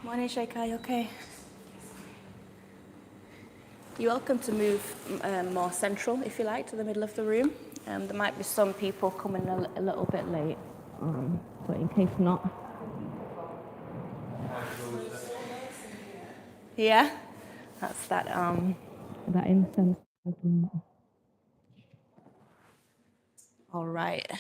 Morning, Sheikha. You okay? You're welcome to move more central, if you like, to the middle of the room. There might be some people coming a little bit late, but in case not. Yeah, that's that incense. All right.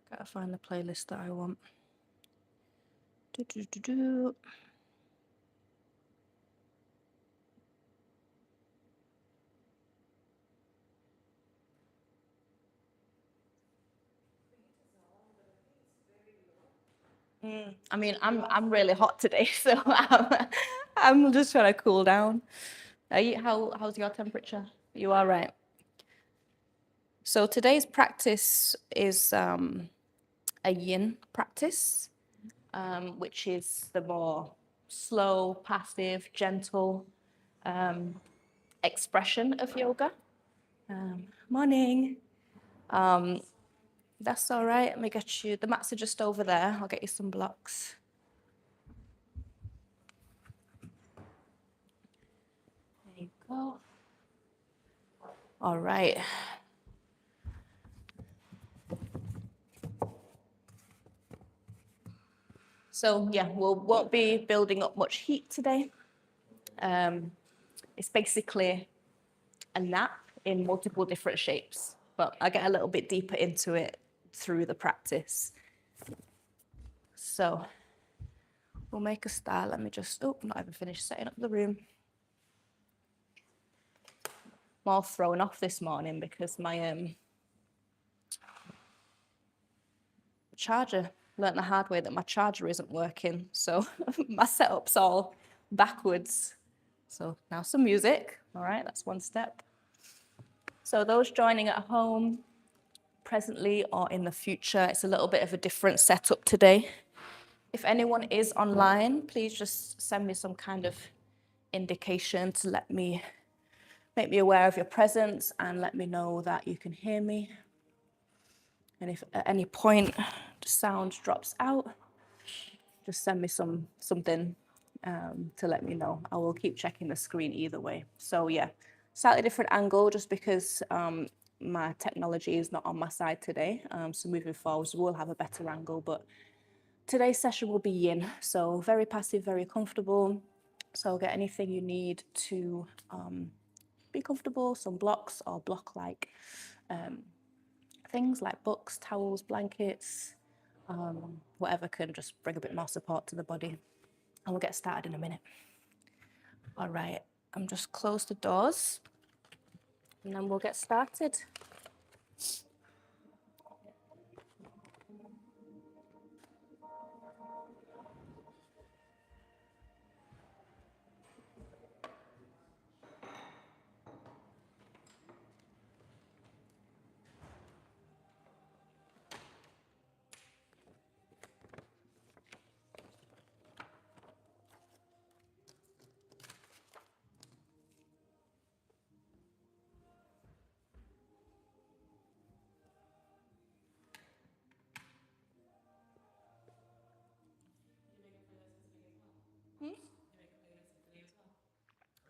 I gotta find the playlist that I want. Do. I mean, I'm really hot today, so I'm just trying to cool down. How's your temperature? You are right. So today's practice is a yin practice, which is the more slow, passive, gentle expression of yoga. Morning. That's all right. Let me get you. The mats are just over there. I'll get you some blocks. There you go. All right. So yeah, we won't be building up much heat today. It's basically a nap in multiple different shapes, but I get a little bit deeper into it through the practice. So we'll make a start. Let me just, not even finished setting up the room. I'm all thrown off this morning because my charger, learnt the hard way that my charger isn't working. So my setup's all backwards. So now some music. All right, that's one step. So those joining at home, presently or in the future, it's a little bit of a different setup today. If anyone is online, please just send me some kind of indication to make me aware of your presence and let me know that you can hear me. And if at any point the sound drops out, just send me something to let me know. I will keep checking the screen either way. So yeah, slightly different angle just because my technology is not on my side today. So moving forward, we'll have a better angle, but today's session will be yin. So very passive, very comfortable. So get anything you need to be comfortable, some blocks or block-like things like books, towels, blankets, whatever can just bring a bit more support to the body. And we'll get started in a minute. All right, I'm just close the doors and then we'll get started.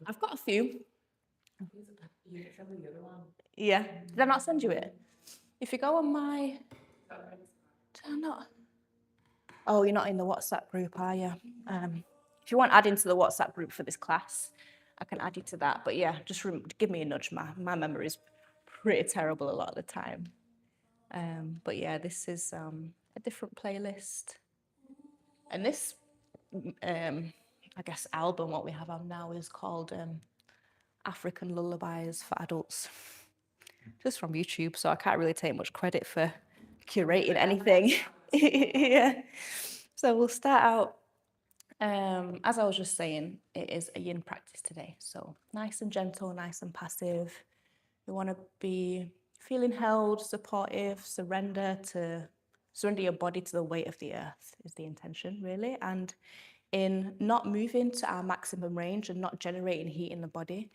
I've got a few. Yeah, did I not send you it? If you go on my, did I not? Oh, you're not in the WhatsApp group, are you? If you want adding to the WhatsApp group for this class, I can add you to that. But yeah, just give me a nudge. My memory is pretty terrible a lot of the time. But yeah, this is a different playlist. And this I guess, album, what we have on now, is called African Lullabies for Adults, just from YouTube. So I can't really take much credit for curating anything. Yeah. So we'll start out, as I was just saying, it is a yin practice today. So nice and gentle, nice and passive. We want to be feeling held, supportive, surrender your body to the weight of the earth is the intention, really. And in not moving to our maximum range and not generating heat in the body,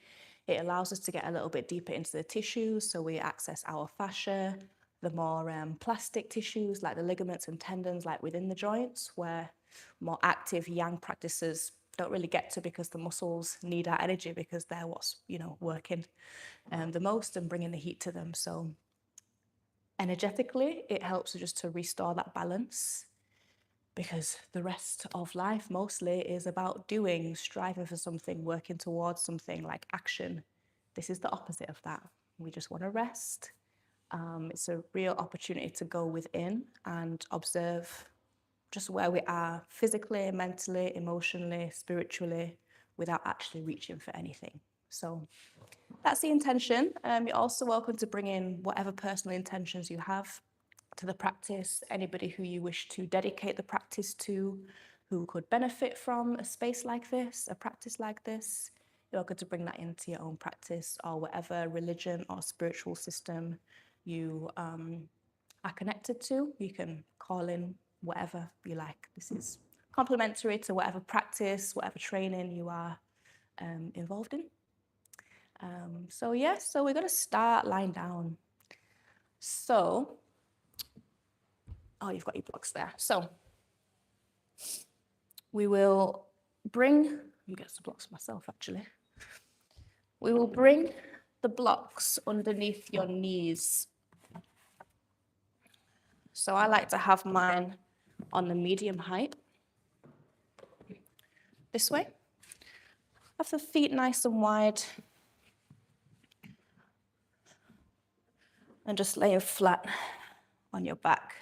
it allows us to get a little bit deeper into the tissues. So we access our fascia, the more plastic tissues like the ligaments and tendons, like within the joints, where more active yang practices don't really get to, because the muscles need our energy, because they're what's working the most and bringing the heat to them. So energetically, it helps just to restore that balance, because the rest of life mostly is about doing, striving for something, working towards something, like action. This is the opposite of that. We just want to rest. It's a real opportunity to go within and observe just where we are physically, mentally, emotionally, spiritually, without actually reaching for anything. So that's the intention. You're also welcome to bring in whatever personal intentions you have to the practice, anybody who you wish to dedicate the practice to, who could benefit from a space like this, a practice like this. You're welcome to bring that into your own practice, or whatever religion or spiritual system you are connected to. You can call in whatever you like. This is complementary to whatever practice, whatever training you are involved in. So we're going to start lying down. So, you've got your blocks there. So we will bring, let me get some blocks myself actually. We will bring the blocks underneath your knees. So I like to have mine on the medium height. This way. Have the feet nice and wide. And just lay flat on your back.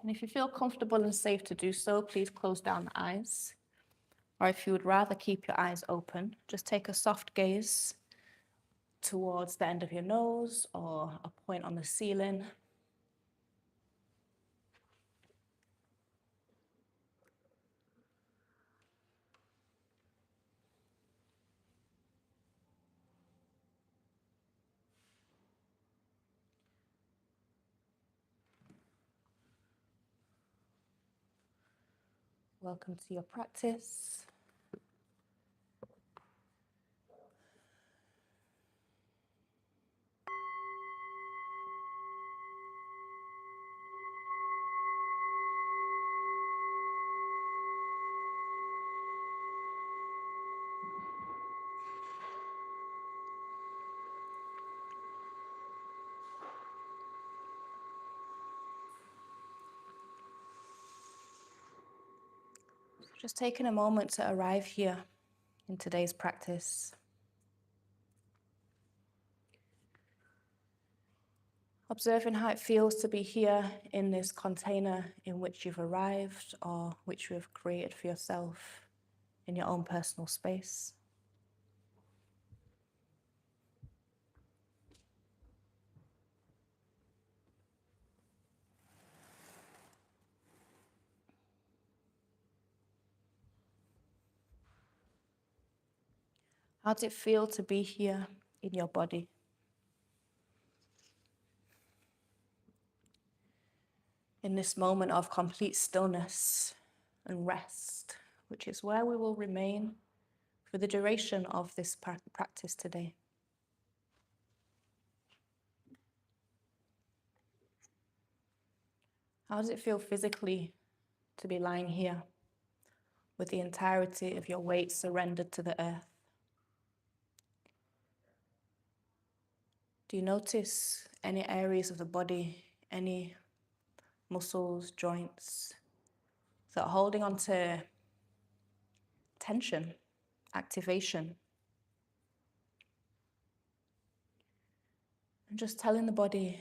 And if you feel comfortable and safe to do so, please close down the eyes. Or if you would rather keep your eyes open, just take a soft gaze towards the end of your nose or a point on the ceiling. Welcome to your practice. Just taking a moment to arrive here in today's practice. Observing how it feels to be here in this container in which you've arrived, or which you have created for yourself in your own personal space. How does it feel to be here in your body? In this moment of complete stillness and rest, which is where we will remain for the duration of this practice today. How does it feel physically to be lying here with the entirety of your weight surrendered to the earth? Do you notice any areas of the body, any muscles, joints that are holding on to tension, activation? And just telling the body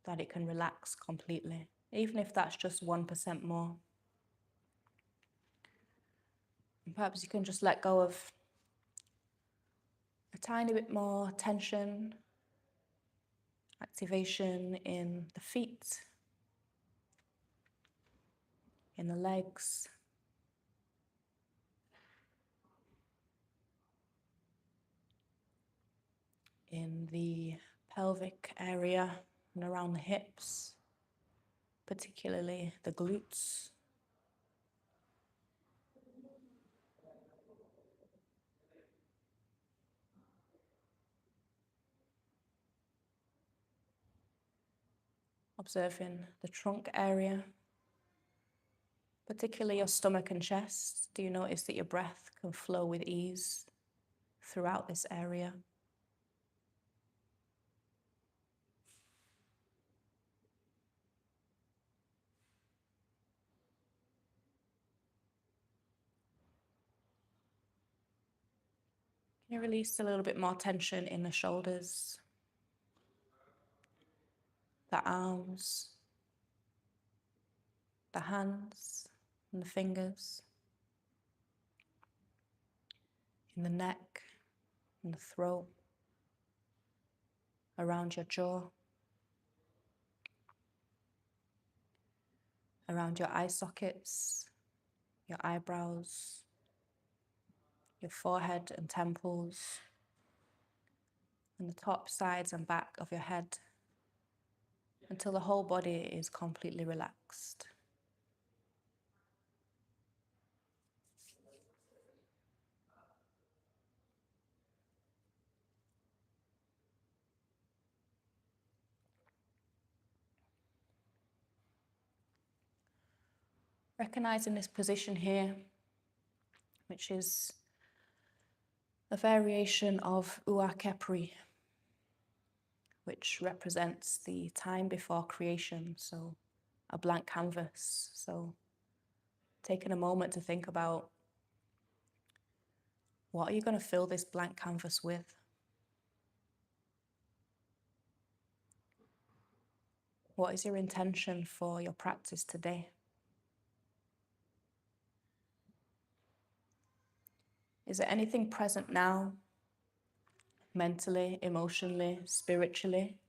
that it can relax completely, even if that's just 1% more. And perhaps you can just let go of a tiny bit more tension, activation in the feet, in the legs, in the pelvic area and around the hips, particularly the glutes. Observing the trunk area, particularly your stomach and chest. Do you notice that your breath can flow with ease throughout this area? Can you release a little bit more tension in the shoulders, the arms, the hands and the fingers, in the neck and the throat, around your jaw, around your eye sockets, your eyebrows, your forehead and temples, and the top, sides and back of your head, until the whole body is completely relaxed. Recognizing this position here, which is a variation of Ua Kepri, which represents the time before creation, so a blank canvas. So taking a moment to think about, what are you going to fill this blank canvas with? What is your intention for your practice today? Is there anything present now, mentally, emotionally, spiritually,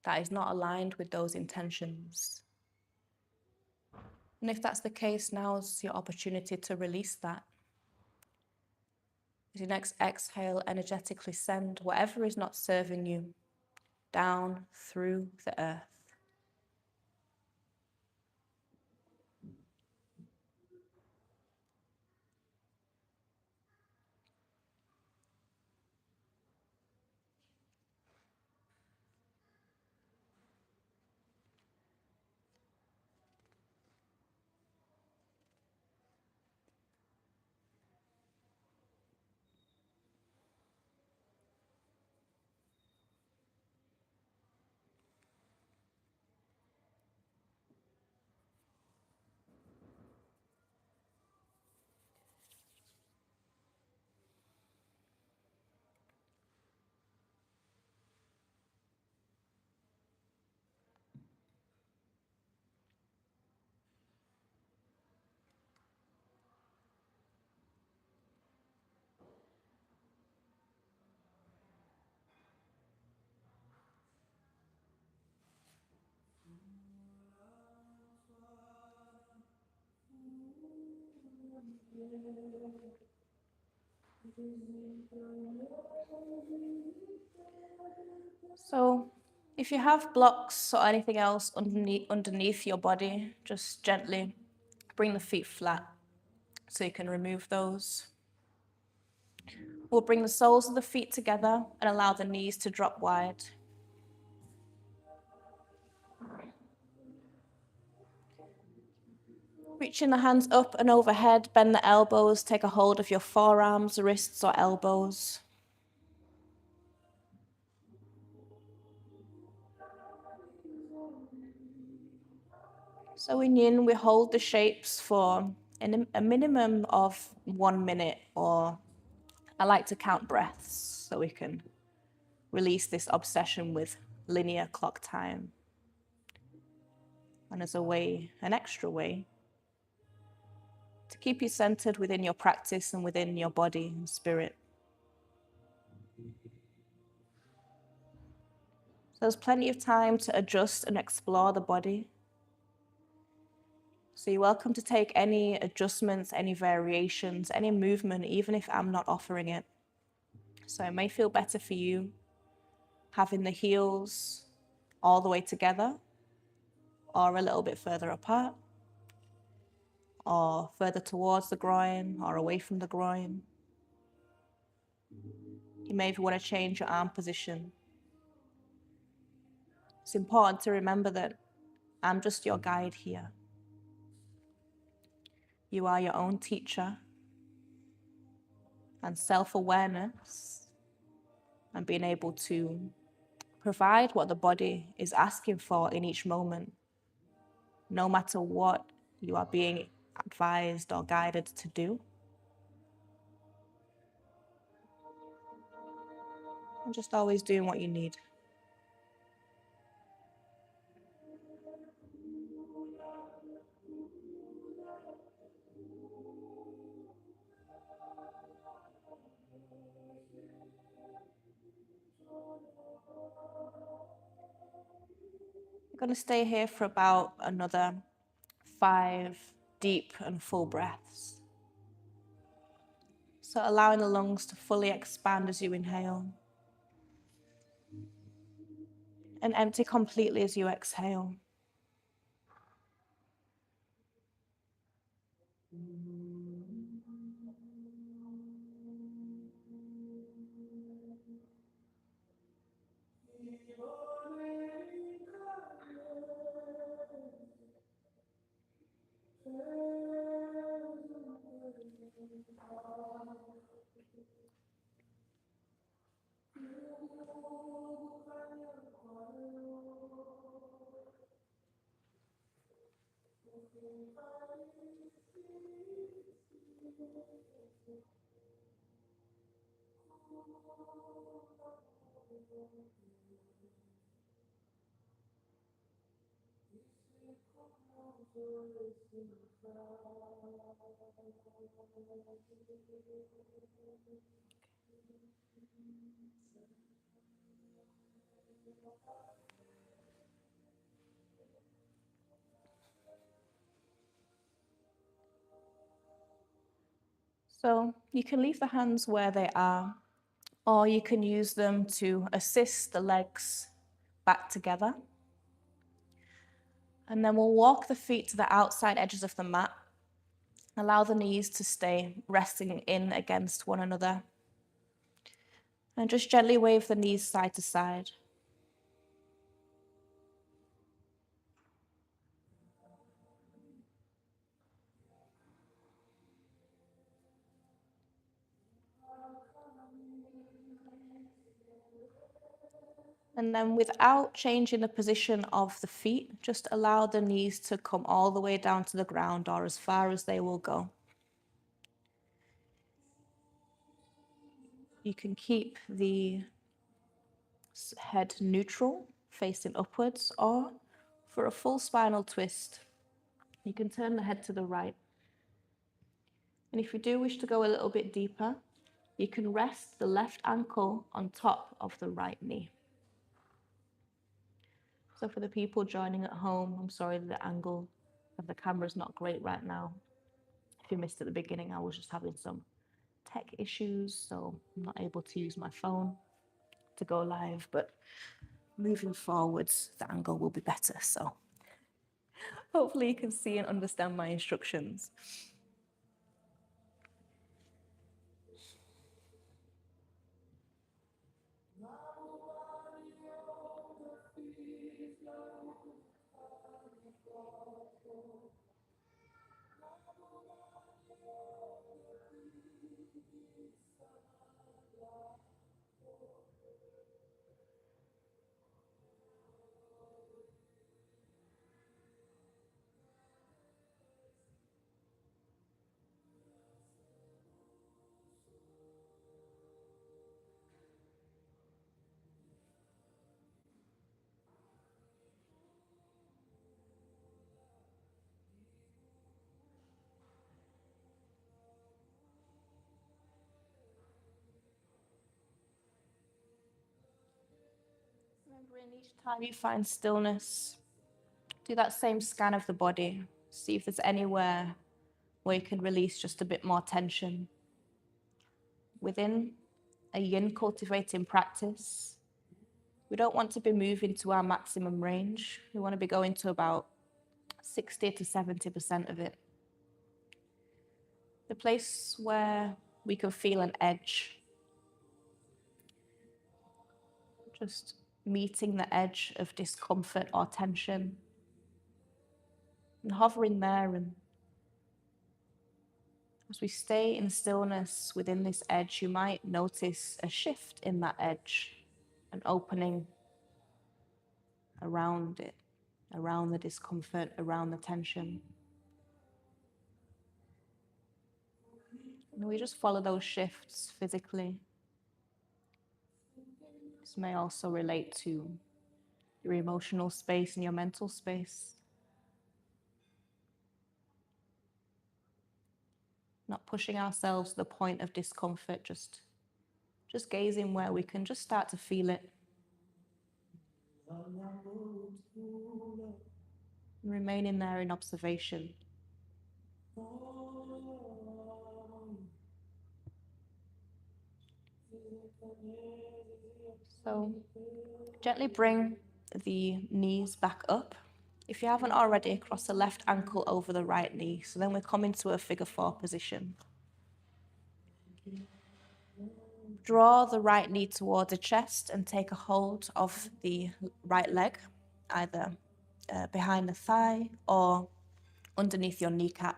that is not aligned with those intentions? And if that's the case, now's your opportunity to release that. As your next exhale, energetically send whatever is not serving you down through the earth. So if you have blocks or anything else underneath your body, just gently bring the feet flat so you can remove those. We'll bring the soles of the feet together and allow the knees to drop wide. Reaching the hands up and overhead, bend the elbows, take a hold of your forearms, wrists or elbows. So in yin, we hold the shapes for a minimum of 1 minute, or I like to count breaths so we can release this obsession with linear clock time. and as a way, an extra way, to keep you centered within your practice and within your body and spirit. So there's plenty of time to adjust and explore the body. So you're welcome to take any adjustments, any variations, any movement, even if I'm not offering it. So it may feel better for you having the heels all the way together, or a little bit further apart, or further towards the groin, or away from the groin. You may even want to change your arm position. It's important to remember that I'm just your guide here. You are your own teacher, and self-awareness and being able to provide what the body is asking for in each moment, no matter what you are being advised or guided to do. And just always doing what you need. You're going to stay here for about another 5 deep and full breaths. So allowing the lungs to fully expand as you inhale and empty completely as you exhale. So you can leave the hands where they are, or you can use them to assist the legs back together. And then we'll walk the feet to the outside edges of the mat. Allow the knees to stay resting in against one another. And just gently wave the knees side to side. And then without changing the position of the feet, just allow the knees to come all the way down to the ground or as far as they will go. You can keep the head neutral, facing upwards, or for a full spinal twist, you can turn the head to the right. And if you do wish to go a little bit deeper, you can rest the left ankle on top of the right knee. So for the people joining at home, I'm sorry that the angle of the camera is not great right now. If you missed at the beginning, I was just having some tech issues, so I'm not able to use my phone to go live, but moving forwards, the angle will be better. So hopefully you can see and understand my instructions. Remembering each time you find stillness, do that same scan of the body. See if there's anywhere where you can release just a bit more tension. Within a yin cultivating practice, we don't want to be moving to our maximum range. We want to be going to about 60 to 70% of it. The place where we can feel an edge, just meeting the edge of discomfort or tension and hovering there. And as we stay in stillness within this edge, you might notice a shift in that edge, an opening around it, around the discomfort, around the tension. And we just follow those shifts physically. This may also relate to your emotional space and your mental space. Not pushing ourselves to the point of discomfort, just gazing where we can just start to feel it. And remaining there in observation. So gently bring the knees back up. If you haven't already, cross the left ankle over the right knee. So then we come into a figure 4 position. Draw the right knee towards the chest and take a hold of the right leg, either behind the thigh or underneath your kneecap.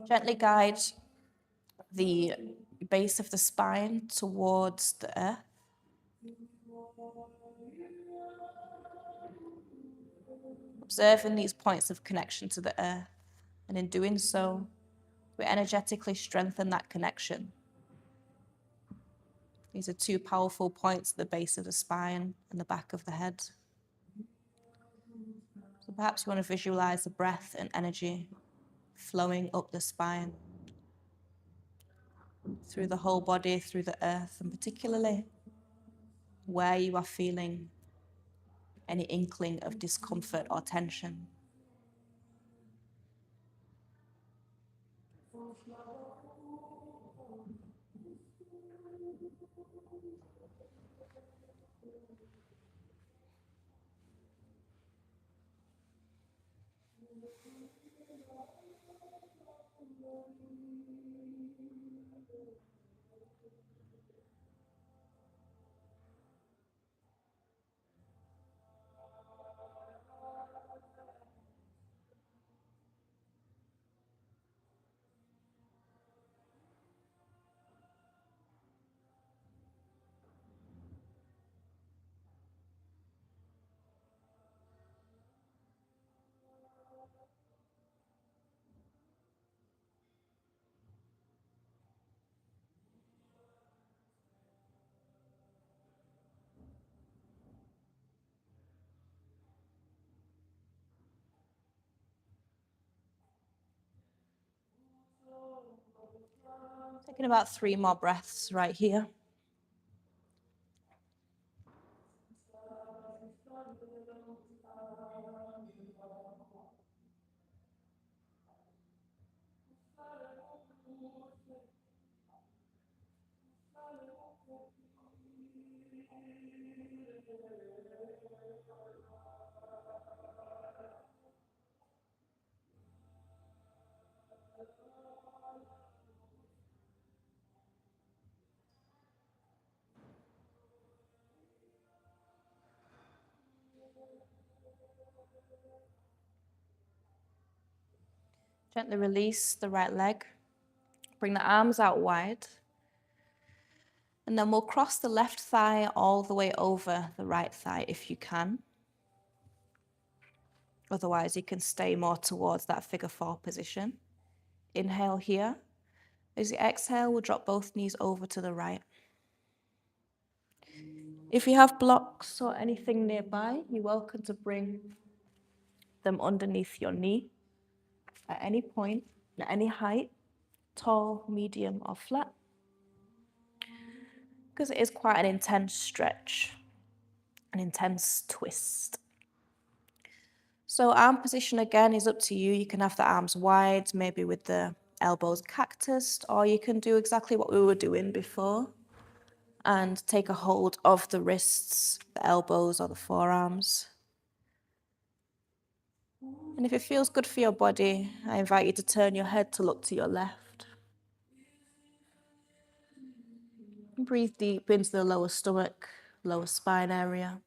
Gently guide the base of the spine towards the earth. Observing these points of connection to the earth, and in doing so, we energetically strengthen that connection. These are two powerful points at the base of the spine and the back of the head. So perhaps you want to visualize the breath and energy flowing up the spine, through the whole body, through the earth, and particularly where you are feeling any inkling of discomfort or tension. Taking about 3 more breaths right here. Gently release the right leg. Bring the arms out wide. And then we'll cross the left thigh all the way over the right thigh if you can. Otherwise, you can stay more towards that figure 4 position. Inhale here. As you exhale, we'll drop both knees over to the right. If you have blocks or anything nearby, you're welcome to bring them underneath your knee at any point, at any height, tall, medium, or flat. because it is quite an intense stretch, an intense twist. So arm position again is up to you. You can have the arms wide, maybe with the elbows cactused, or you can do exactly what we were doing before and take a hold of the wrists, the elbows, or the forearms. And if it feels good for your body, I invite you to turn your head to look to your left. Breathe deep into the lower stomach, lower spine area.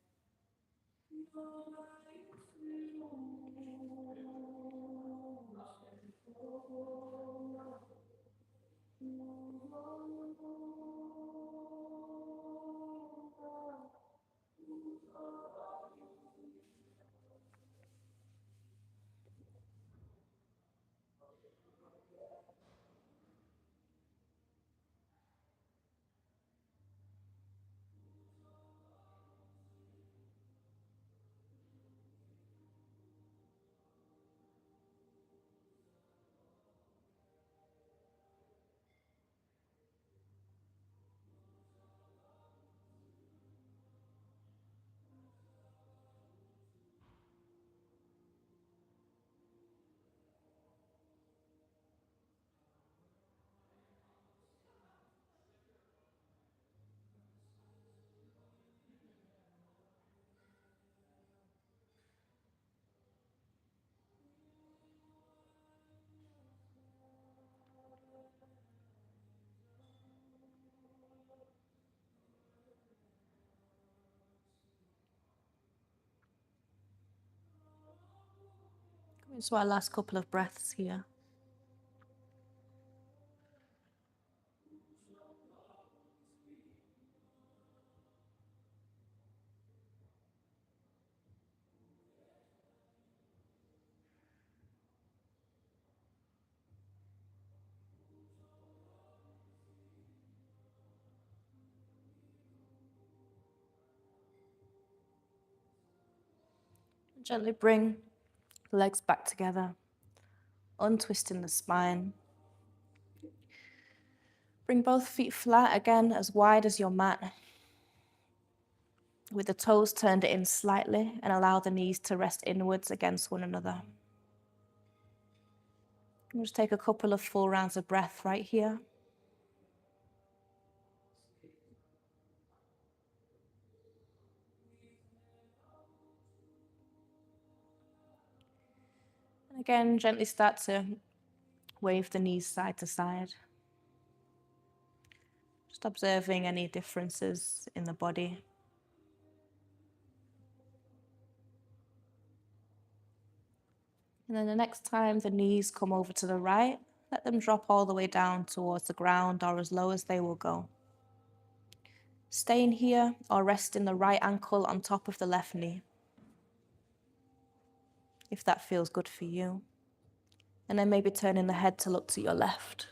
So our last couple of breaths here. Gently bring the legs back together, untwisting the spine. Bring both feet flat again, as wide as your mat, with the toes turned in slightly, and allow the knees to rest inwards against one another. And just take a couple of full rounds of breath right here. And again, gently start to wave the knees side to side. Just observing any differences in the body. And then the next time the knees come over to the right, let them drop all the way down towards the ground or as low as they will go. Staying here or resting the right ankle on top of the left knee, if that feels good for you. And then maybe turning the head to look to your left.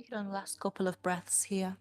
Take it on the last couple of breaths here.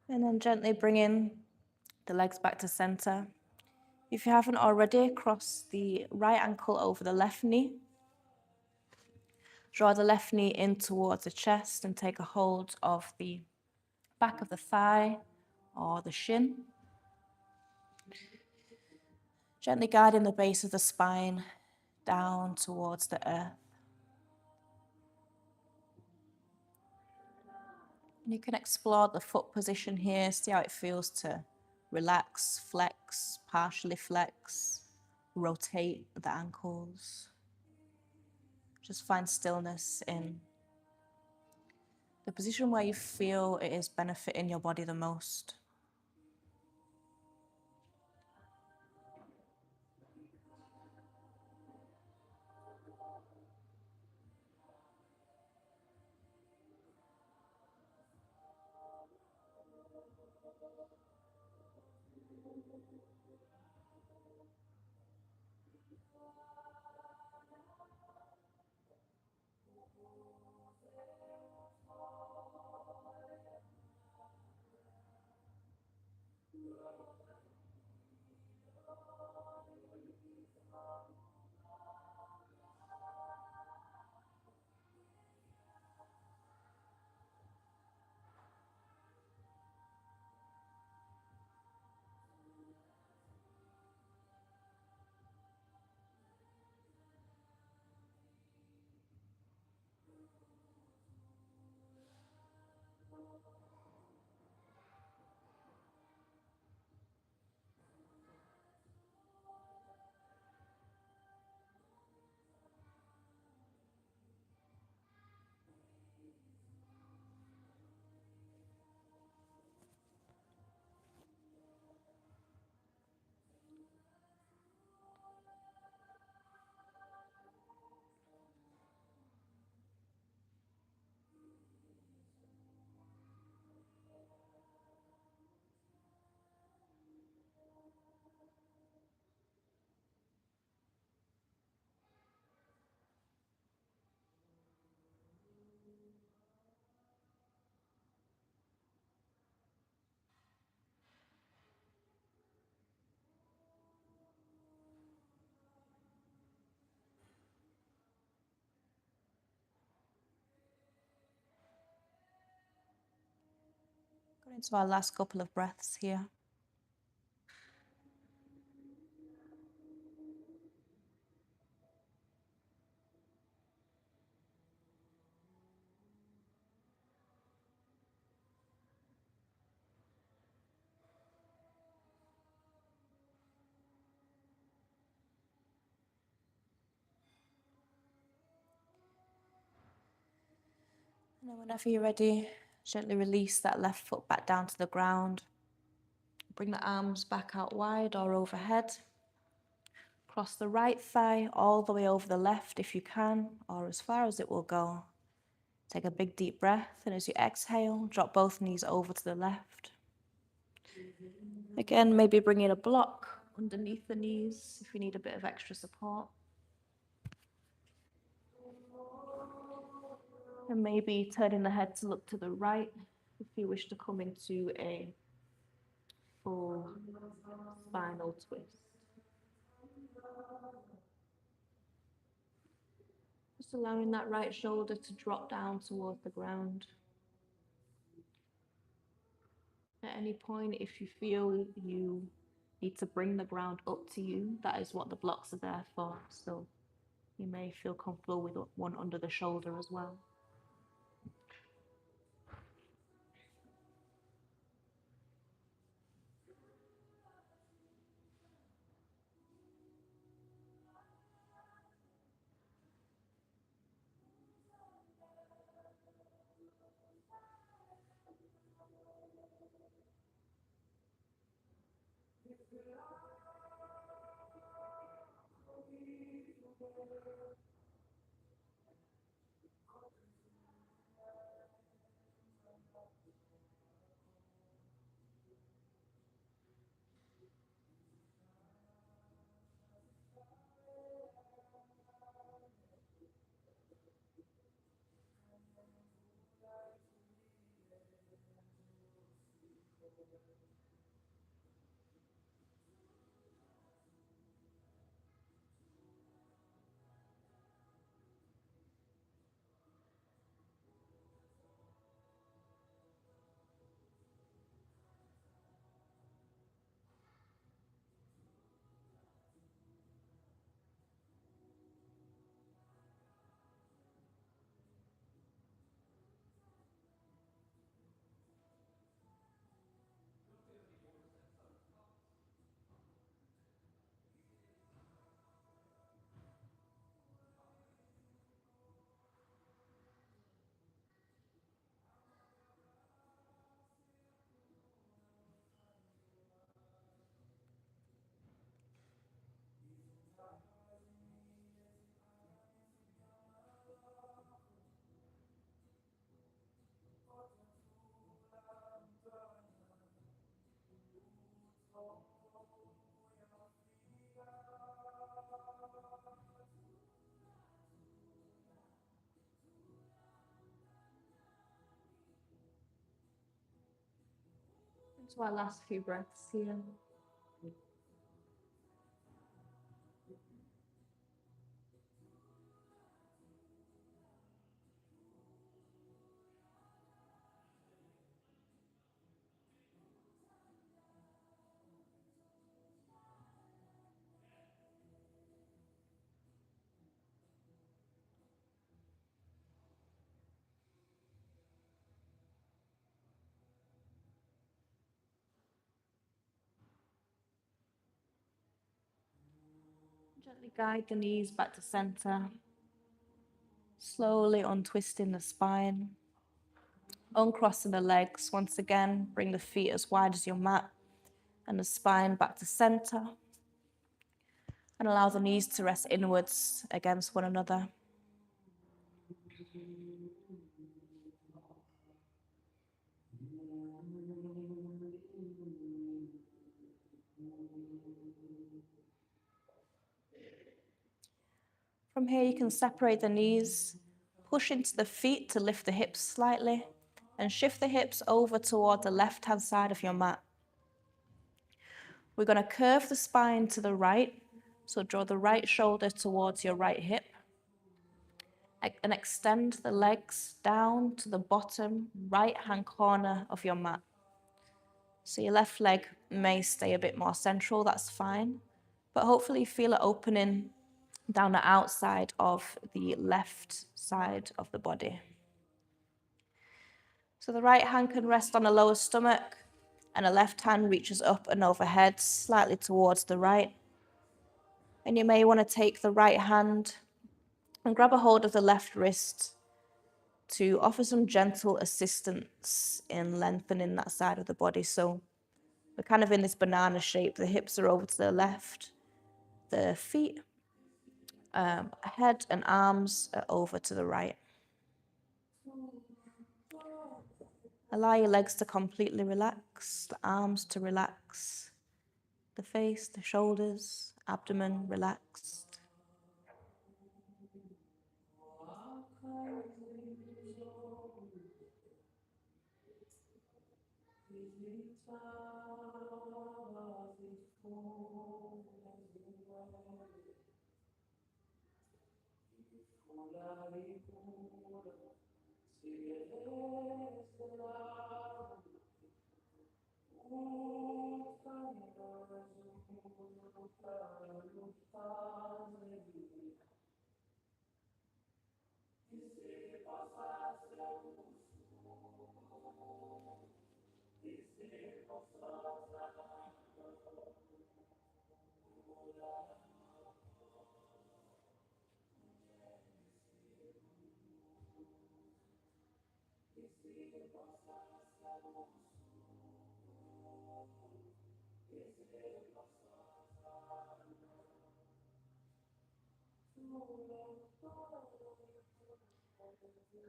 And then gently bringing the legs back to center. If you haven't already, cross the right ankle over the left knee. Draw the left knee in towards the chest and take a hold of the back of the thigh or the shin. Gently guiding the base of the spine down towards the earth. And you can explore the foot position here, see how it feels to relax, flex, partially flex, rotate the ankles. Just find stillness in the position where you feel it is benefiting your body the most. Going into our last couple of breaths here. And then whenever you're ready, gently release that left foot back down to the ground. Bring the arms back out wide or overhead. Cross the right thigh all the way over the left if you can, or as far as it will go. Take a big deep breath, and as you exhale, drop both knees over to the left. Again, maybe bring in a block underneath the knees if you need a bit of extra support. And maybe turning the head to look to the right if you wish to come into a full spinal twist. Just allowing that right shoulder to drop down towards the ground. At any point, if you feel you need to bring the ground up to you, that is what the blocks are there for. So you may feel comfortable with one under the shoulder as well. Into our last few breaths here. Gently guide the knees back to center. Slowly untwisting the spine. Uncrossing the legs. Once again, bring the feet as wide as your mat and the spine back to center. And allow the knees to rest inwards against one another. From here, you can separate the knees, push into the feet to lift the hips slightly, and shift the hips over toward the left-hand side of your mat. We're going to curve the spine to the right, so draw the right shoulder towards your right hip, and extend the legs down to the bottom right-hand corner of your mat. So your left leg may stay a bit more central, that's fine, but hopefully you feel it opening down the outside of the left side of the body. So the right hand can rest on the lower stomach, and the left hand reaches up and overhead, slightly towards the right. And you may want to take the right hand and grab a hold of the left wrist to offer some gentle assistance in lengthening that side of the body. So we're kind of in this banana shape. The hips are over to the left, the feet, head and arms are over to the right. Allow your legs to completely relax, the arms to relax, the face, the shoulders, abdomen relaxed.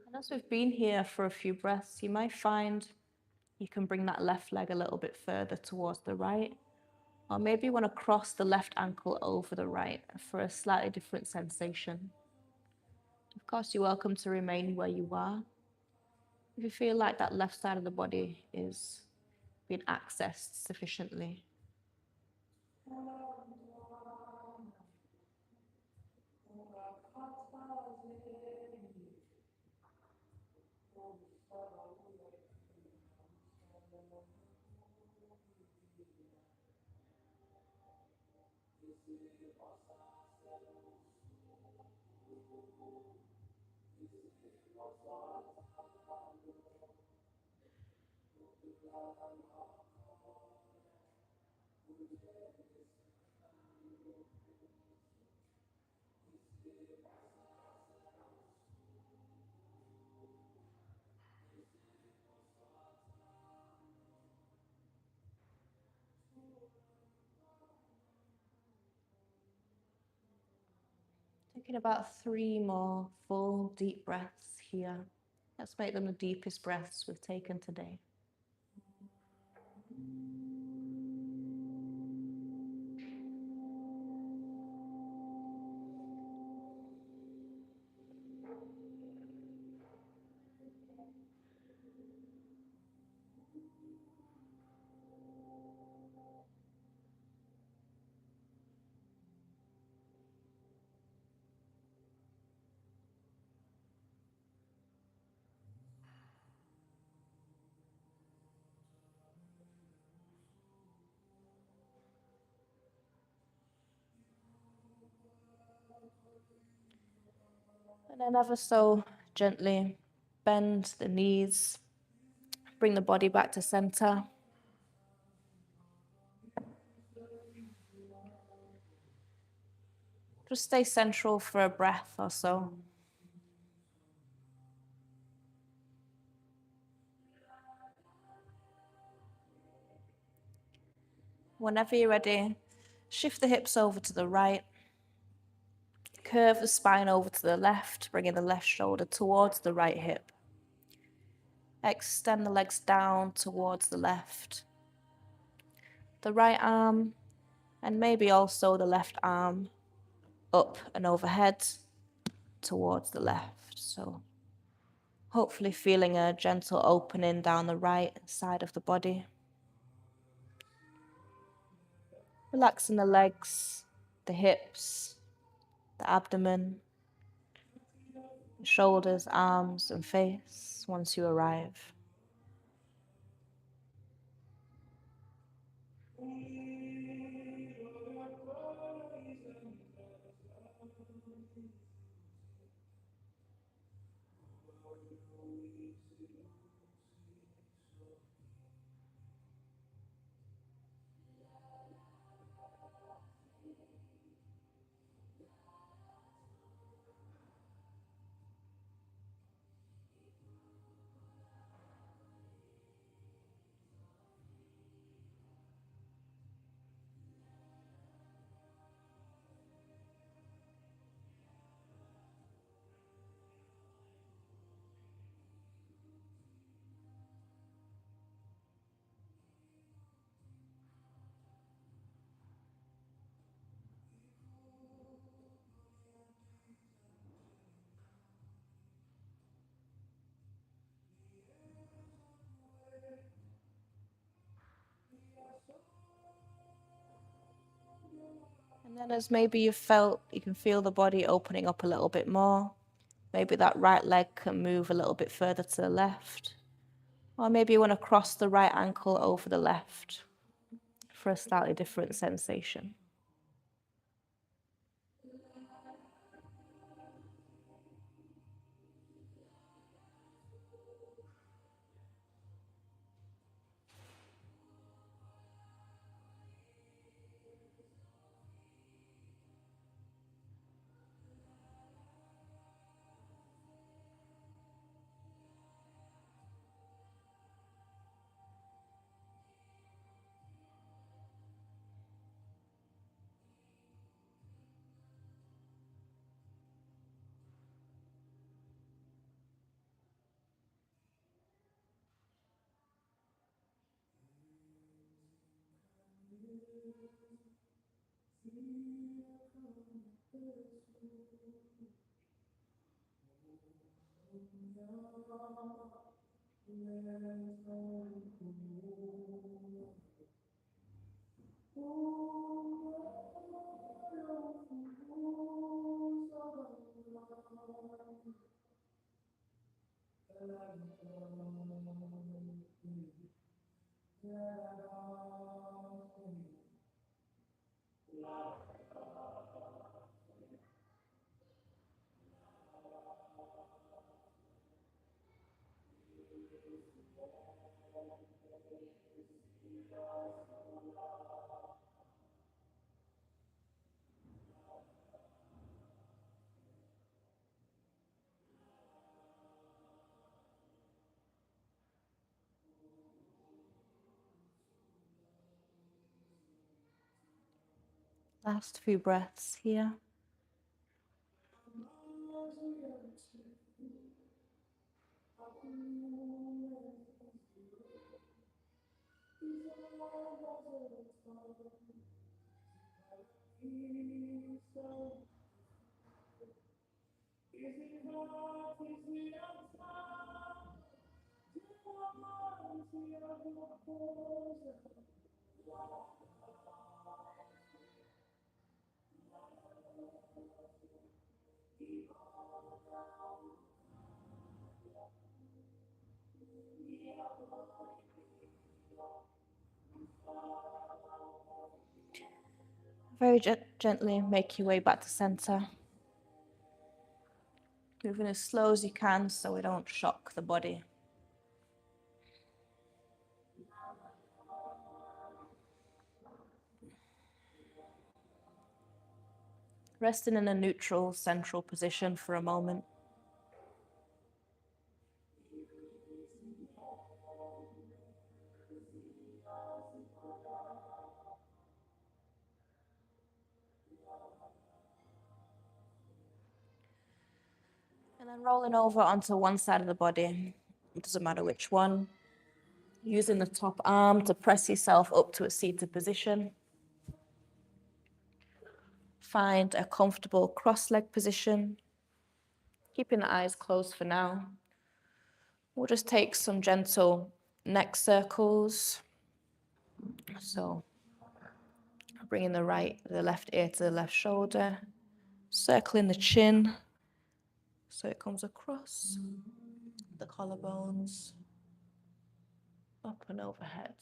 And as we've been here for a few breaths, you might find you can bring that left leg a little bit further towards the right, or maybe you want to cross the left ankle over the right for a slightly different sensation. Of course, you're welcome to remain where you are. If you feel like that left side of the body is being accessed sufficiently. Taking about 3 more full deep breaths here. Let's make them the deepest breaths we've taken today. And then ever so gently bend the knees, bring the body back to center. Just stay central for a breath or so. Whenever you're ready, shift the hips over to the right. Curve the spine over to the left, bringing the left shoulder towards the right hip. Extend the legs down towards the left. The right arm, and maybe also the left arm, up and overhead towards the left. So hopefully feeling a gentle opening down the right side of the body. Relaxing the legs, the hips, the abdomen, shoulders, arms, and face once you arrive. And then as maybe you can feel the body opening up a little bit more. Maybe that right leg can move a little bit further to the left. Or maybe you want to cross the right ankle over the left for a slightly different sensation. Last few breaths here. Very gently make your way back to center. Moving as slow as you can so we don't shock the body. Resting in a neutral, central position for a moment. And then rolling over onto one side of the body. It doesn't matter which one. Using the top arm to press yourself up to a seated position. Find a comfortable cross-leg position. Keeping the eyes closed for now. We'll just take some gentle neck circles. So bringing the left ear to the left shoulder, circling the chin so it comes across the collarbones, up and overhead.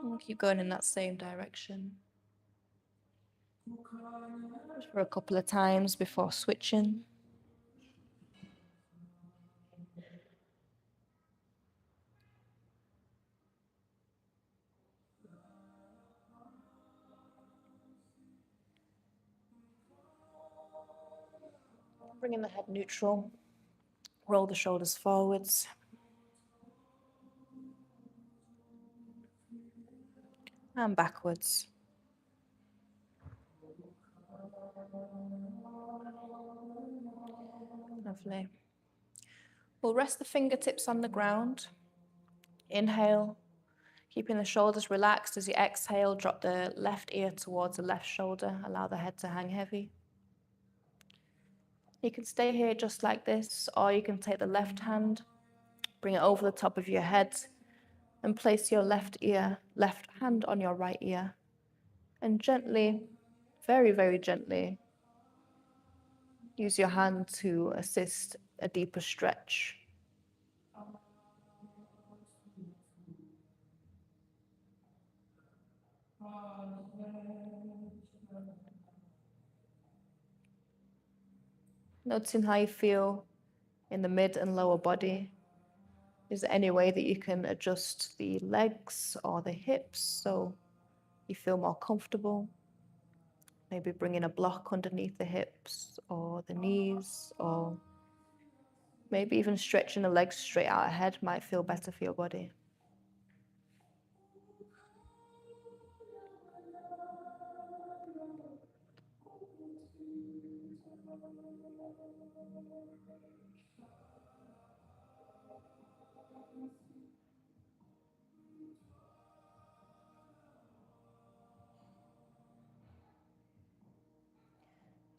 We'll keep going in that same direction. Just for a couple of times before switching. Bringing the head neutral, roll the shoulders forwards. And backwards. Lovely. We'll rest the fingertips on the ground. Inhale, keeping the shoulders relaxed. As you exhale, drop the left ear towards the left shoulder. Allow the head to hang heavy. You can stay here just like this, or you can take the left hand, bring it over the top of your head, and place your left hand on your right ear. And gently, very, very gently, use your hand to assist a deeper stretch. Noticing how you feel in the mid and lower body. Is there any way that you can adjust the legs or the hips so you feel more comfortable? Maybe bringing a block underneath the hips or the knees, or maybe even stretching the legs straight out ahead might feel better for your body.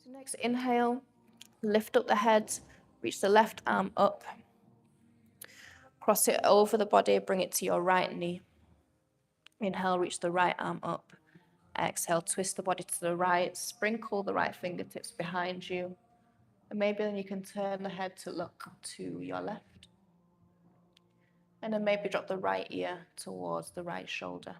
So next inhale, lift up the head, reach the left arm up, cross it over the body, bring it to your right knee. Inhale, reach the right arm up. Exhale, twist the body to the right, sprinkle the right fingertips behind you. And maybe then you can turn the head to look to your left. And then maybe drop the right ear towards the right shoulder.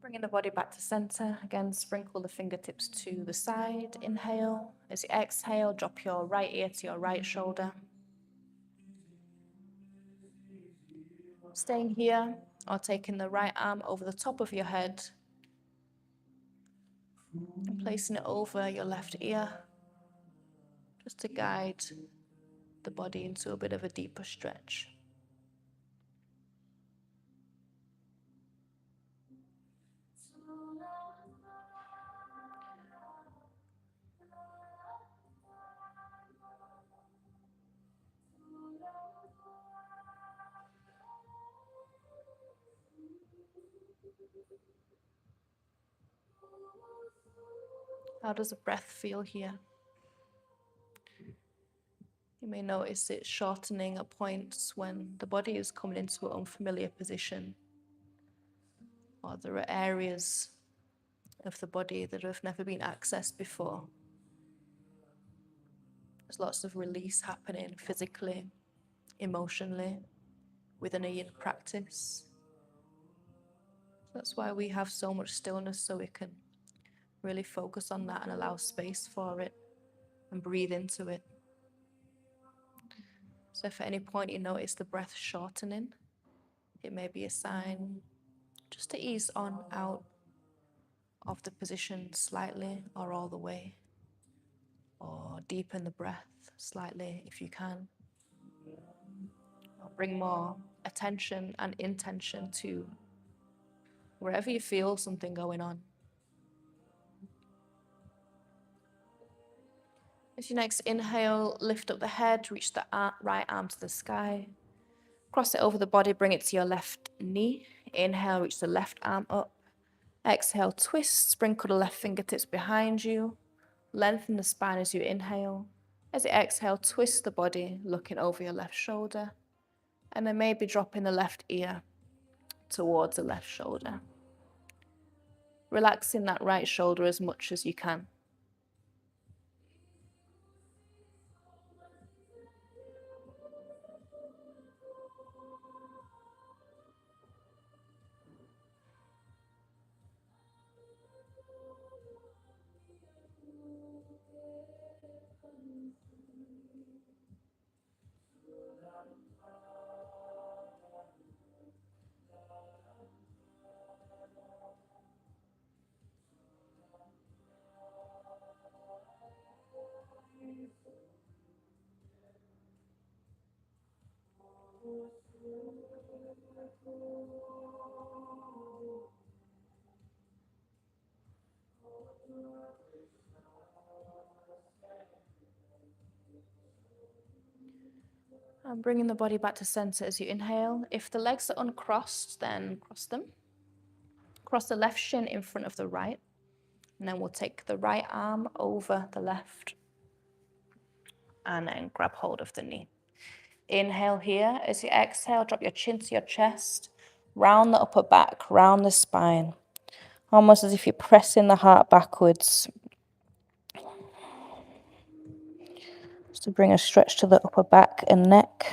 Bringing the body back to center. Again, sprinkle the fingertips to the side. Inhale. As you exhale, drop your right ear to your right shoulder. Staying here, or taking the right arm over the top of your head and placing it over your left ear, just to guide the body into a bit of a deeper stretch. How does the breath feel here? You may notice it shortening at points when the body is coming into an unfamiliar position, or there are areas of the body that have never been accessed before. There's lots of release happening physically, emotionally, within a yin practice. That's why we have so much stillness, so we can really focus on that and allow space for it and breathe into it. So if at any point you notice the breath shortening, it may be a sign just to ease on out of the position slightly or all the way, or deepen the breath slightly if you can, or bring more attention and intention to wherever you feel something going on. As you next inhale, lift up the head, reach the right arm to the sky, cross it over the body, bring it to your left knee. Inhale, reach the left arm up. Exhale, twist, sprinkle the left fingertips behind you. Lengthen the spine as you inhale. As you exhale, twist the body, looking over your left shoulder. And then maybe dropping the left ear towards the left shoulder. Relaxing that right shoulder as much as you can. And bringing the body back to center as you inhale. If the legs are uncrossed, then cross them. Cross the left shin in front of the right. And then we'll take the right arm over the left. And then grab hold of the knee. Inhale here. As you exhale, drop your chin to your chest. Round the upper back, round the spine. Almost as if you're pressing the heart backwards. Just to bring a stretch to the upper back and neck.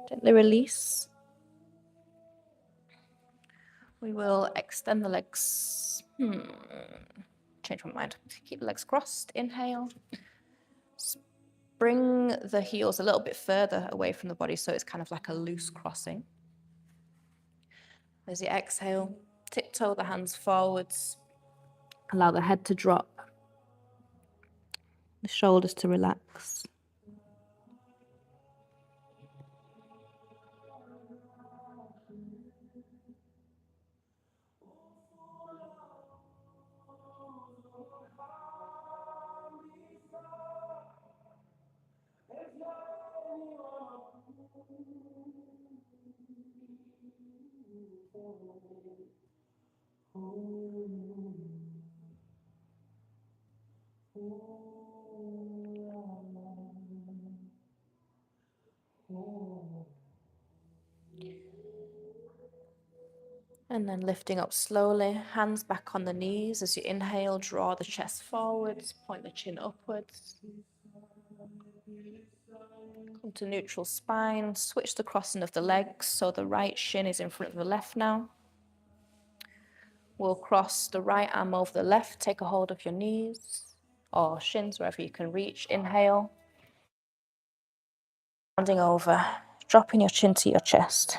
Gently release. We will extend the legs. Change my mind. Keep the legs crossed. Inhale. Bring the heels a little bit further away from the body so it's kind of like a loose crossing. As you exhale, tiptoe the hands forwards. Allow the head to drop. The shoulders to relax. And then lifting up slowly, hands back on the knees. As you inhale, draw the chest forwards, point the chin upwards. Come to neutral spine, switch the crossing of the legs so the right shin is in front of the left now. We'll cross the right arm over the left, take a hold of your knees or shins, wherever you can reach. Inhale. Rounding over, dropping your chin to your chest.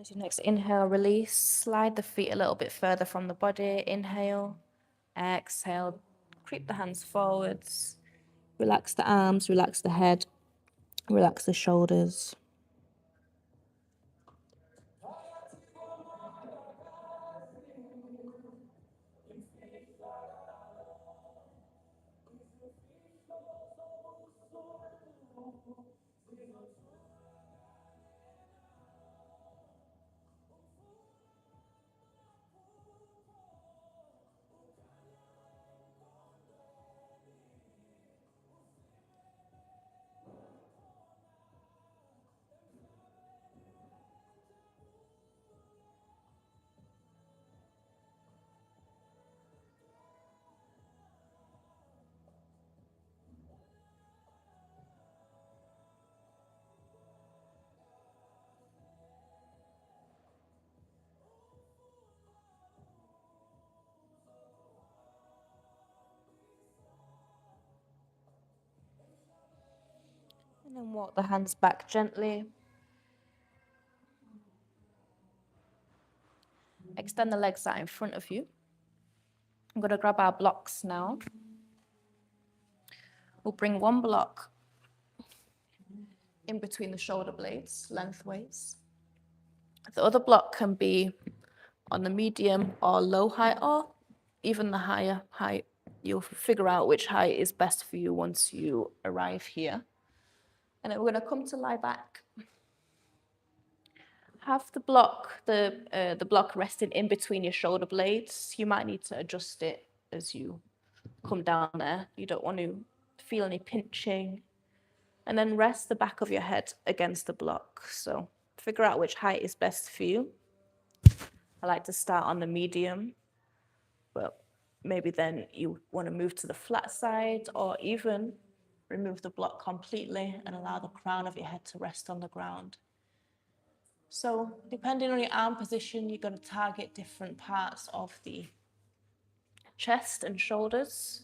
As your next inhale, release, slide the feet a little bit further from the body. Inhale, exhale, creep the hands forwards. Relax the arms, relax the head, relax the shoulders. And then walk the hands back gently. Extend the legs out in front of you. I'm going to grab our blocks now. We'll bring one block in between the shoulder blades, lengthways. The other block can be on the medium or low height, or even the higher height. You'll figure out which height is best for you once you arrive here. And then we're going to come to lie back. Have the block resting in between your shoulder blades. You might need to adjust it as you come down there. You don't want to feel any pinching. And then rest the back of your head against the block. So figure out which height is best for you. I like to start on the medium, but maybe then you want to move to the flat side, or even remove the block completely and allow the crown of your head to rest on the ground. So depending on your arm position, you're going to target different parts of the chest and shoulders.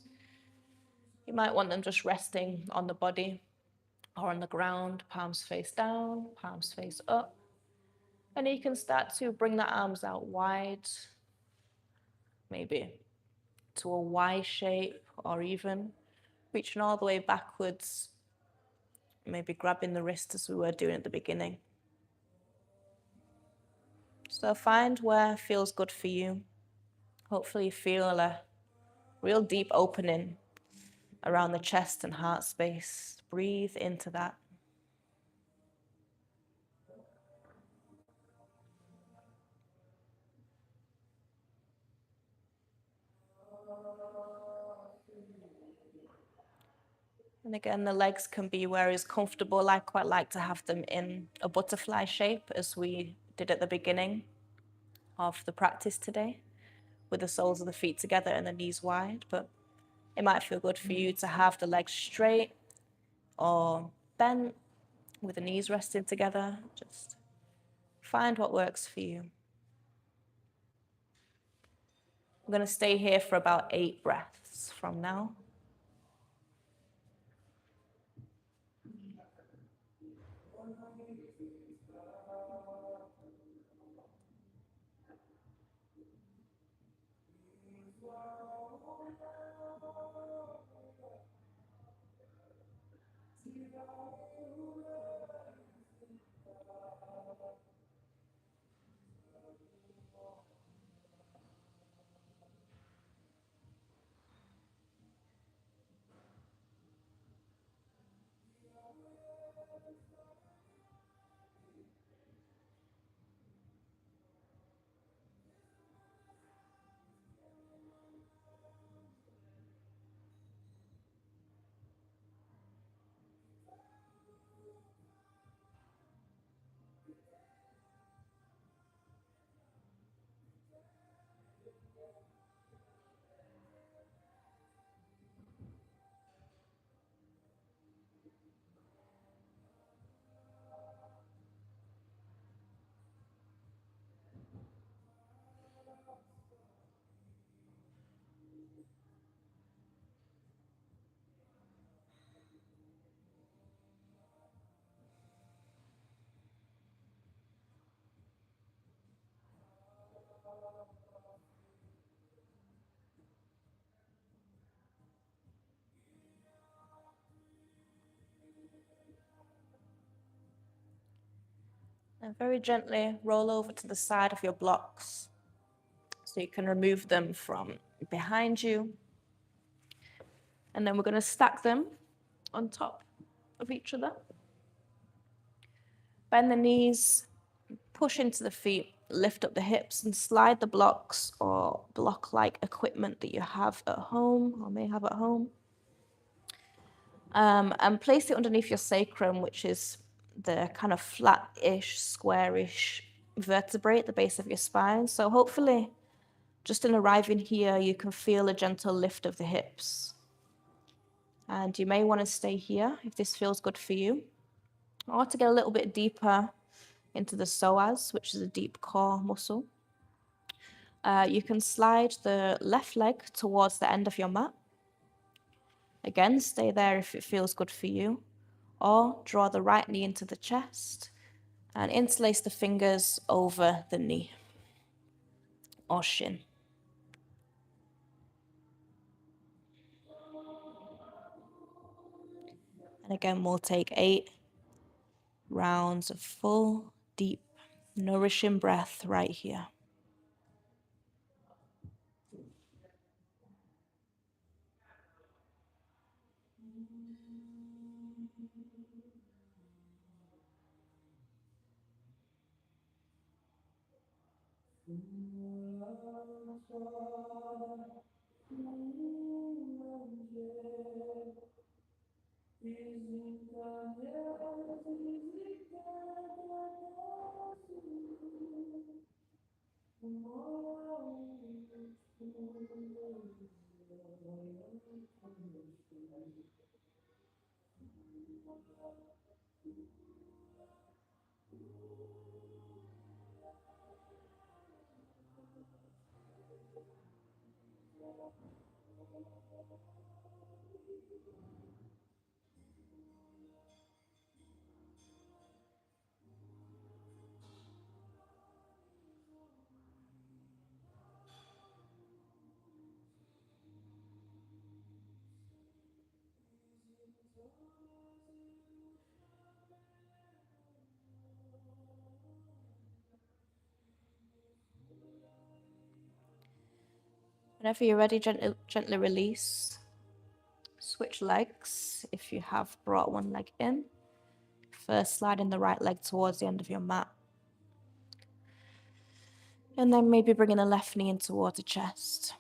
You might want them just resting on the body or on the ground, palms face down, palms face up. And you can start to bring the arms out wide, maybe to a Y shape, or even reaching all the way backwards, maybe grabbing the wrist as we were doing at the beginning. So find where feels good for you. Hopefully you feel a real deep opening around the chest and heart space. Breathe into that. And again, the legs can be where is comfortable. I quite like to have them in a butterfly shape, as we did at the beginning of the practice today, with the soles of the feet together and the knees wide. But it might feel good for you to have the legs straight or bent with the knees resting together. Just find what works for you. I'm going to stay here for about 8 breaths from now. And very gently roll over to the side of your blocks so you can remove them from behind you. And then we're going to stack them on top of each other. Bend the knees, push into the feet, lift up the hips, and slide the blocks or block-like equipment that you have at home or may have at home. And place it underneath your sacrum, which is the kind of flat-ish, squarish vertebrae at the base of your spine. So hopefully, just in arriving here, you can feel a gentle lift of the hips. And you may want to stay here if this feels good for you, or to get a little bit deeper into the psoas, which is a deep core muscle. You can slide the left leg towards the end of your mat. Again, stay there if it feels good for you. Or draw the right knee into the chest and interlace the fingers over the knee or shin. And again, we'll take 8 rounds of full, deep, nourishing breath right here. Whenever you're ready, gently release. Switch legs if you have brought one leg in. First, sliding the right leg towards the end of your mat. And then maybe bringing the left knee in towards the chest.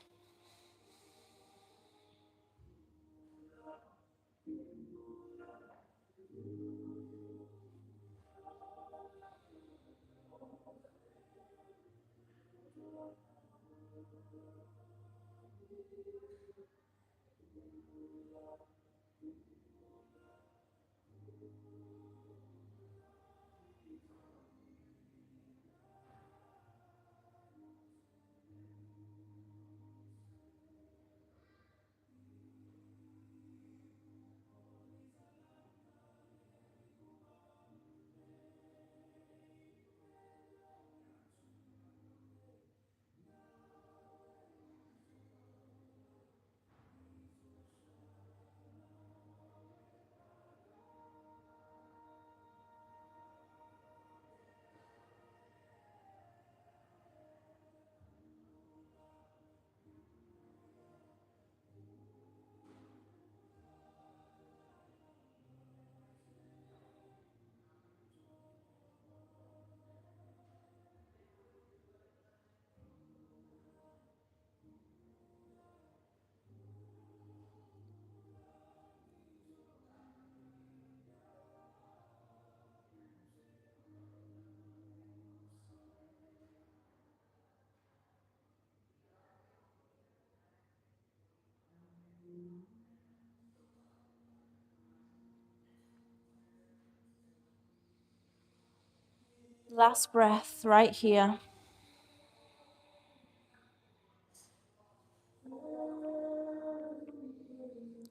Last breath right here.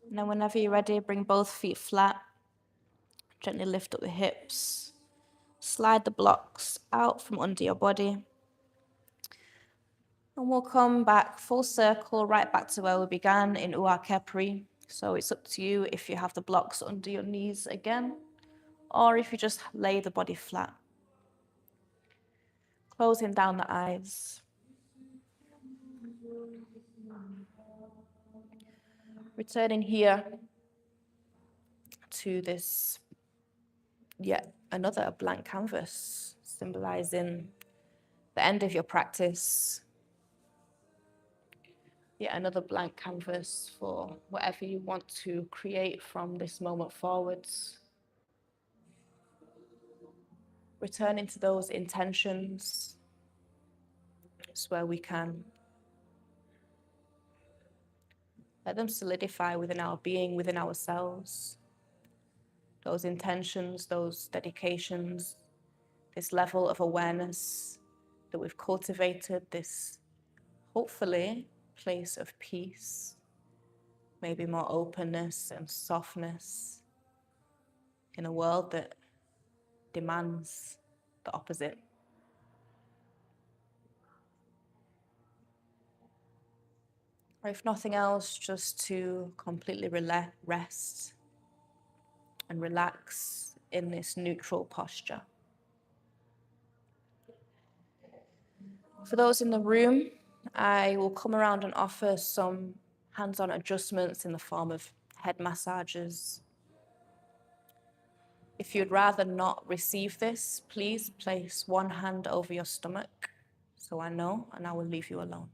And then whenever you're ready, bring both feet flat. Gently lift up the hips. Slide the blocks out from under your body. And we'll come back full circle, right back to where we began in Uar Kepri. So it's up to you if you have the blocks under your knees again, or if you just lay the body flat. Closing down the eyes. Returning here to this yet another blank canvas, symbolizing the end of your practice. Yet another blank canvas for whatever you want to create from this moment forwards. Returning to those intentions. It's where we can let them solidify within our being, within ourselves. Those intentions, those dedications, this level of awareness that we've cultivated, this hopefully place of peace, maybe more openness and softness in a world that demands the opposite. Or if nothing else, just to completely rest and relax in this neutral posture. For those in the room, I will come around and offer some hands-on adjustments in the form of head massages. If you'd rather not receive this, please place one hand over your stomach so I know, and I will leave you alone.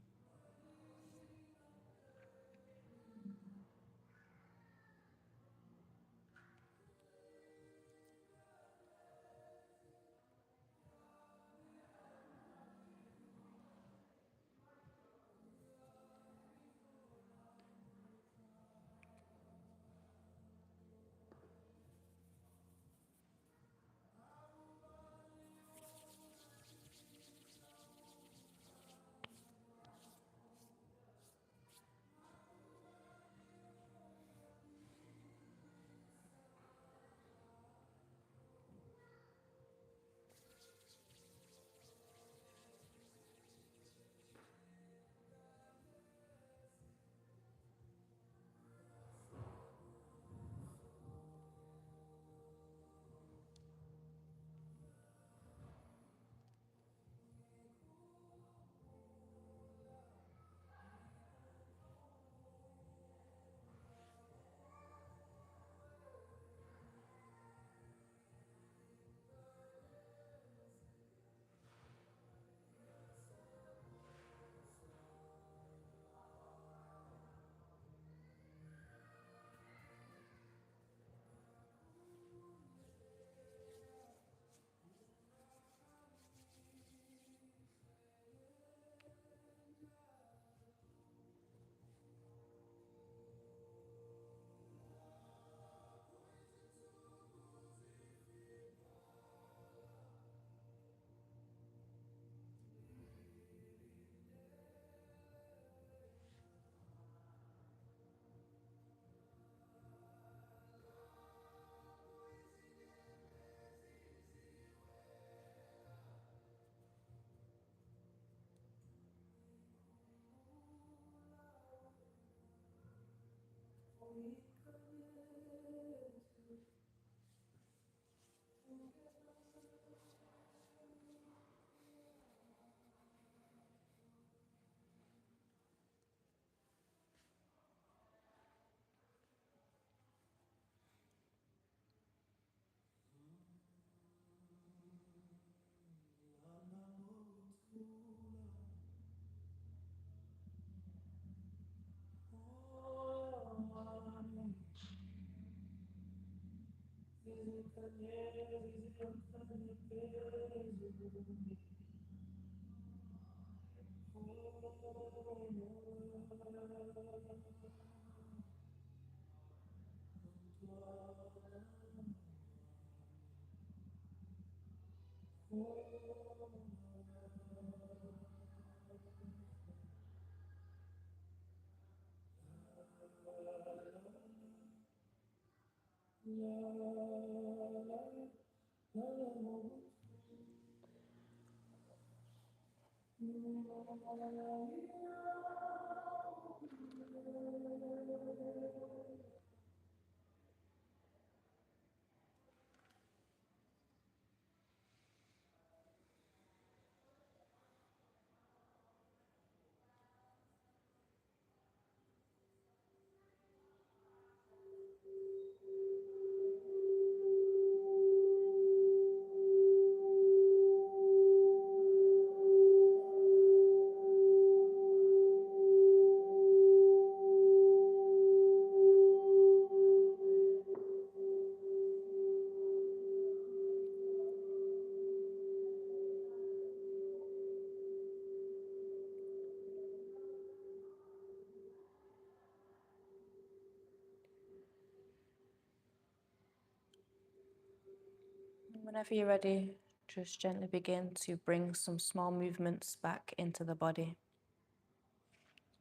Whenever you're ready, just gently begin to bring some small movements back into the body.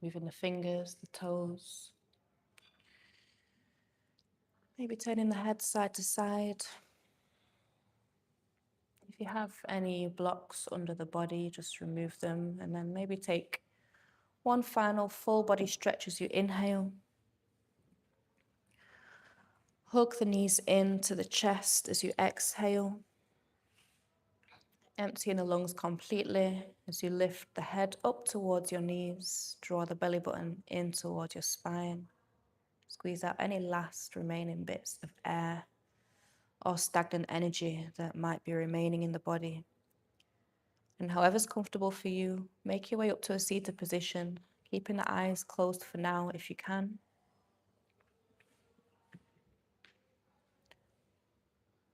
Moving the fingers, the toes. Maybe turning the head side to side. If you have any blocks under the body, just remove them, and then maybe take one final full body stretch as you inhale. Hug the knees into the chest as you exhale. Emptying the lungs completely as you lift the head up towards your knees. Draw the belly button in towards your spine. Squeeze out any last remaining bits of air or stagnant energy that might be remaining in the body. And however's comfortable for you, make your way up to a seated position, keeping the eyes closed for now if you can.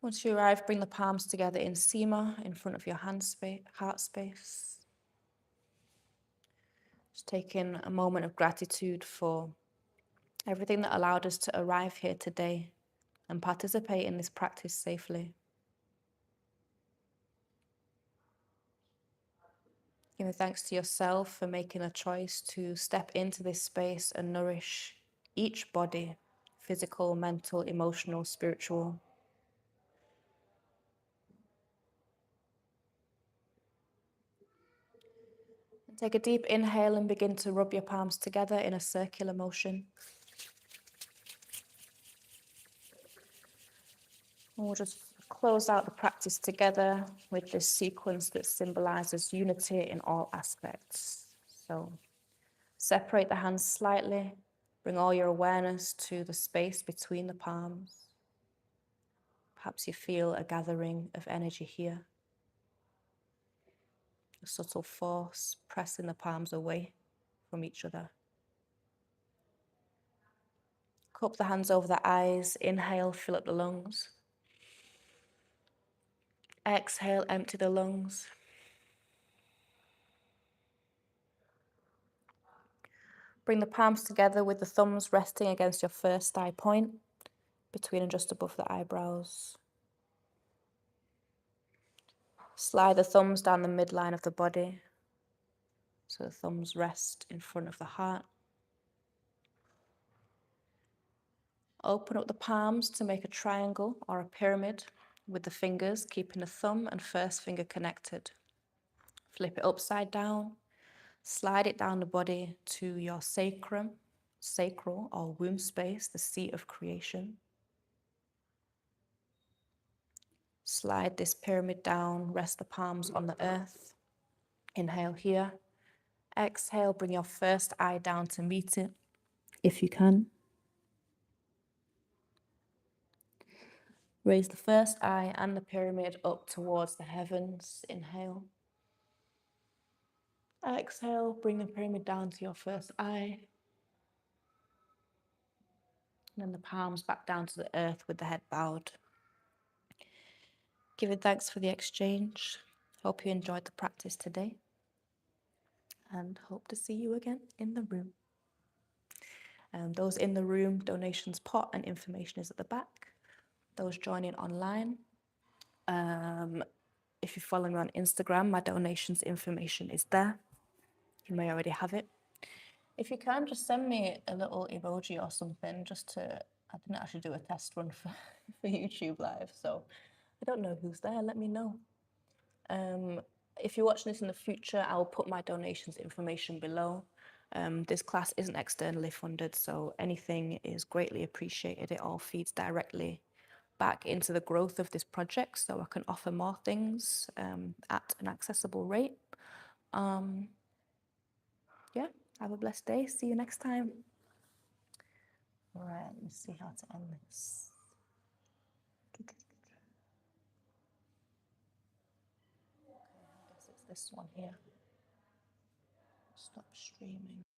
Once you arrive, bring the palms together in Sema in front of your heart space. Just taking a moment of gratitude for everything that allowed us to arrive here today and participate in this practice safely. Giving thanks to yourself for making a choice to step into this space and nourish each body, physical, mental, emotional, spiritual. And take a deep inhale and begin to rub your palms together in a circular motion. And we'll just close out the practice together with this sequence that symbolizes unity in all aspects. So separate the hands slightly, bring all your awareness to the space between the palms. Perhaps you feel a gathering of energy here. A subtle force pressing the palms away from each other. Cup the hands over the eyes. Inhale, fill up the lungs. Exhale, empty the lungs. Bring the palms together with the thumbs resting against your first thigh point, between and just above the eyebrows. Slide the thumbs down the midline of the body, so the thumbs rest in front of the heart. Open up the palms to make a triangle or a pyramid with the fingers, keeping the thumb and first finger connected. Flip it upside down, slide it down the body to your sacrum sacral or womb space, the seat of creation. Slide this pyramid down, rest the palms on the earth. Inhale here. Exhale, bring your first eye down to meet it, if you can. Raise the first eye and the pyramid up towards the heavens. Inhale. Exhale, bring the pyramid down to your first eye. And then the palms back down to the earth with the head bowed. Give it thanks for the exchange. Hope you enjoyed the practice today. And hope to see you again in the room. Those in the room, donations pot and information is at the back. Those joining online, if you follow me on Instagram, my donations information is there. You may already have it. If you can, just send me a little emoji or something, I didn't actually do a test run for YouTube Live, so I don't know who's there, let me know. If you're watching this in the future, I'll put my donations information below. This class isn't externally funded, so anything is greatly appreciated. It all feeds directly back into the growth of this project, so I can offer more things at an accessible rate. Yeah, have a blessed day. See you next time. All right, let me see how to end this. I guess it's this one here. Stop streaming.